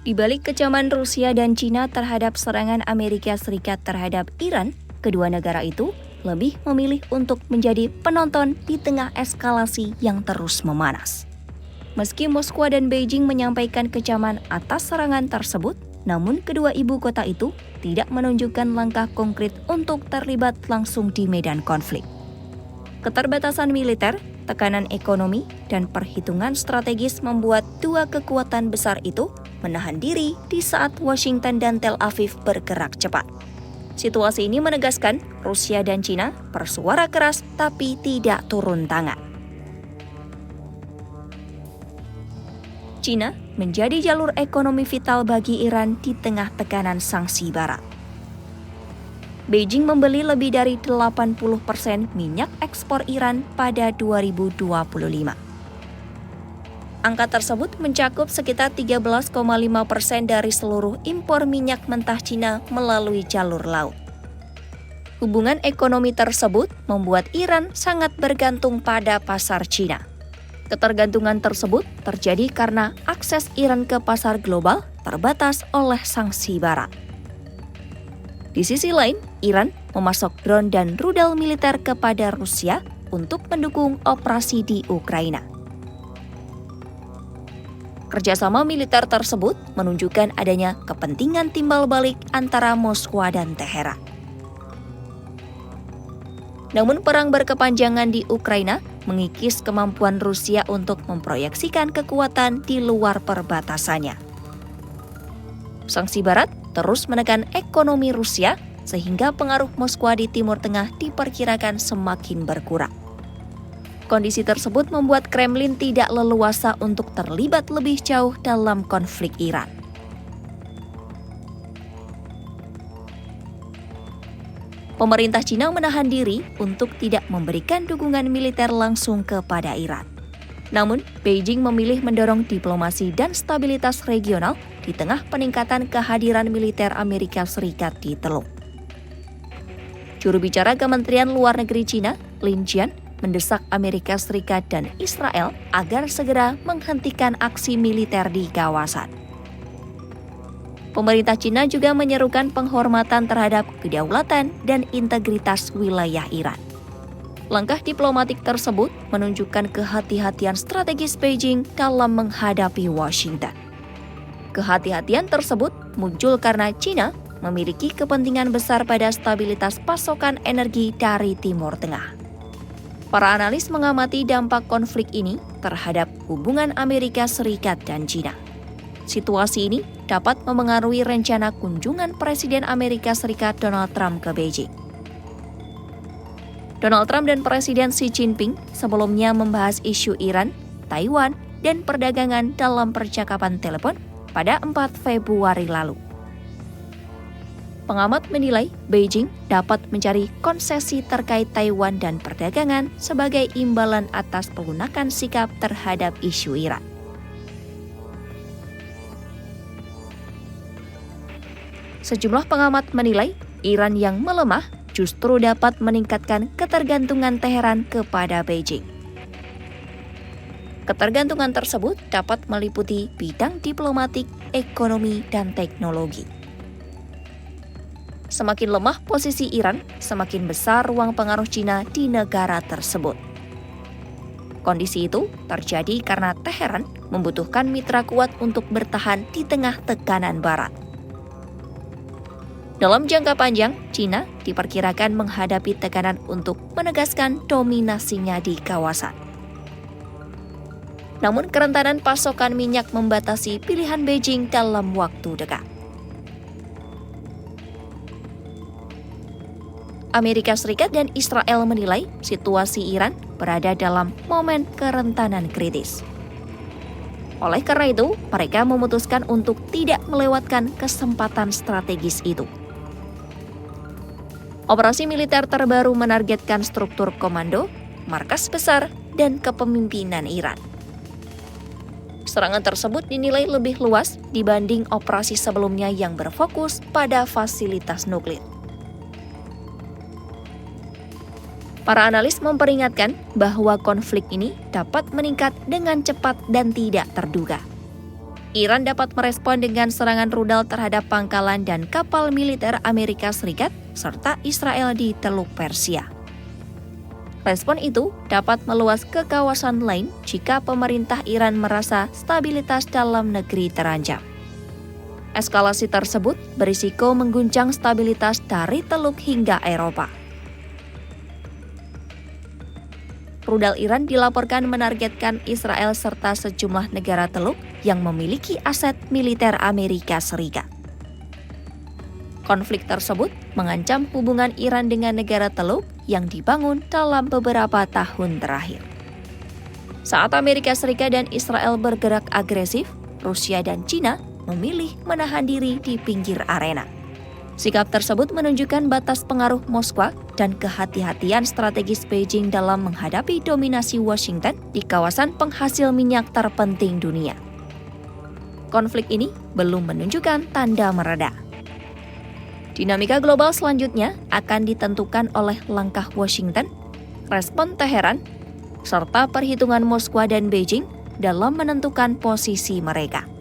Di balik kecaman Rusia dan China terhadap serangan Amerika Serikat terhadap Iran, kedua negara itu lebih memilih untuk menjadi penonton di tengah eskalasi yang terus memanas. Meski Moskwa dan Beijing menyampaikan kecaman atas serangan tersebut, namun kedua ibu kota itu tidak menunjukkan langkah konkret untuk terlibat langsung di medan konflik. Keterbatasan militer, tekanan ekonomi, dan perhitungan strategis membuat dua kekuatan besar itu menahan diri di saat Washington dan Tel Aviv bergerak cepat. Situasi ini menegaskan Rusia dan China bersuara keras tapi tidak turun tangan. China menjadi jalur ekonomi vital bagi Iran di tengah tekanan sanksi Barat. Beijing membeli lebih dari 80% minyak ekspor Iran pada 2025. Angka tersebut mencakup sekitar 13,5% dari seluruh impor minyak mentah Cina melalui jalur laut. Hubungan ekonomi tersebut membuat Iran sangat bergantung pada pasar Cina. Ketergantungan tersebut terjadi karena akses Iran ke pasar global terbatas oleh sanksi Barat. Di sisi lain, Iran memasok drone dan rudal militer kepada Rusia untuk mendukung operasi di Ukraina. Kerjasama militer tersebut menunjukkan adanya kepentingan timbal balik antara Moskwa dan Teheran. Namun perang berkepanjangan di Ukraina mengikis kemampuan Rusia untuk memproyeksikan kekuatan di luar perbatasannya. Sanksi Barat terus menekan ekonomi Rusia sehingga pengaruh Moskwa di Timur Tengah diperkirakan semakin berkurang. Kondisi tersebut membuat Kremlin tidak leluasa untuk terlibat lebih jauh dalam konflik Iran. Pemerintah Cina menahan diri untuk tidak memberikan dukungan militer langsung kepada Iran. Namun, Beijing memilih mendorong diplomasi dan stabilitas regional di tengah peningkatan kehadiran militer Amerika Serikat di Teluk. Juru bicara Kementerian Luar Negeri Cina, Lin Jian, mendesak Amerika Serikat dan Israel agar segera menghentikan aksi militer di kawasan. Pemerintah Cina juga menyerukan penghormatan terhadap kedaulatan dan integritas wilayah Iran. Langkah diplomatik tersebut menunjukkan kehati-hatian strategis Beijing dalam menghadapi Washington. Kehati-hatian tersebut muncul karena Cina memiliki kepentingan besar pada stabilitas pasokan energi dari Timur Tengah. Para analis mengamati dampak konflik ini terhadap hubungan Amerika Serikat dan China. Situasi ini dapat memengaruhi rencana kunjungan Presiden Amerika Serikat Donald Trump ke Beijing. Donald Trump dan Presiden Xi Jinping sebelumnya membahas isu Iran, Taiwan, dan perdagangan dalam percakapan telepon pada 4 Februari lalu. Pengamat menilai Beijing dapat mencari konsesi terkait Taiwan dan perdagangan sebagai imbalan atas pelunakan sikap terhadap isu Iran. Sejumlah pengamat menilai Iran yang melemah justru dapat meningkatkan ketergantungan Teheran kepada Beijing. Ketergantungan tersebut dapat meliputi bidang diplomatik, ekonomi, dan teknologi. Semakin lemah posisi Iran, semakin besar ruang pengaruh Cina di negara tersebut. Kondisi itu terjadi karena Teheran membutuhkan mitra kuat untuk bertahan di tengah tekanan Barat. Dalam jangka panjang, Cina diperkirakan menghadapi tekanan untuk menegaskan dominasinya di kawasan. Namun kerentanan pasokan minyak membatasi pilihan Beijing dalam waktu dekat. Amerika Serikat dan Israel menilai situasi Iran berada dalam momen kerentanan kritis. Oleh karena itu, mereka memutuskan untuk tidak melewatkan kesempatan strategis itu. Operasi militer terbaru menargetkan struktur komando, markas besar, dan kepemimpinan Iran. Serangan tersebut dinilai lebih luas dibanding operasi sebelumnya yang berfokus pada fasilitas nuklir. Para analis memperingatkan bahwa konflik ini dapat meningkat dengan cepat dan tidak terduga. Iran dapat merespon dengan serangan rudal terhadap pangkalan dan kapal militer Amerika Serikat serta Israel di Teluk Persia. Respon itu dapat meluas ke kawasan lain jika pemerintah Iran merasa stabilitas dalam negeri terancam. Eskalasi tersebut berisiko mengguncang stabilitas dari Teluk hingga Eropa. Rudal Iran dilaporkan menargetkan Israel serta sejumlah negara Teluk yang memiliki aset militer Amerika Serikat. Konflik tersebut mengancam hubungan Iran dengan negara Teluk yang dibangun dalam beberapa tahun terakhir. Saat Amerika Serikat dan Israel bergerak agresif, Rusia dan Cina memilih menahan diri di pinggir arena. Sikap tersebut menunjukkan batas pengaruh Moskwa dan kehati-hatian strategis Beijing dalam menghadapi dominasi Washington di kawasan penghasil minyak terpenting dunia. Konflik ini belum menunjukkan tanda mereda. Dinamika global selanjutnya akan ditentukan oleh langkah Washington, respon Teheran, serta perhitungan Moskwa dan Beijing dalam menentukan posisi mereka.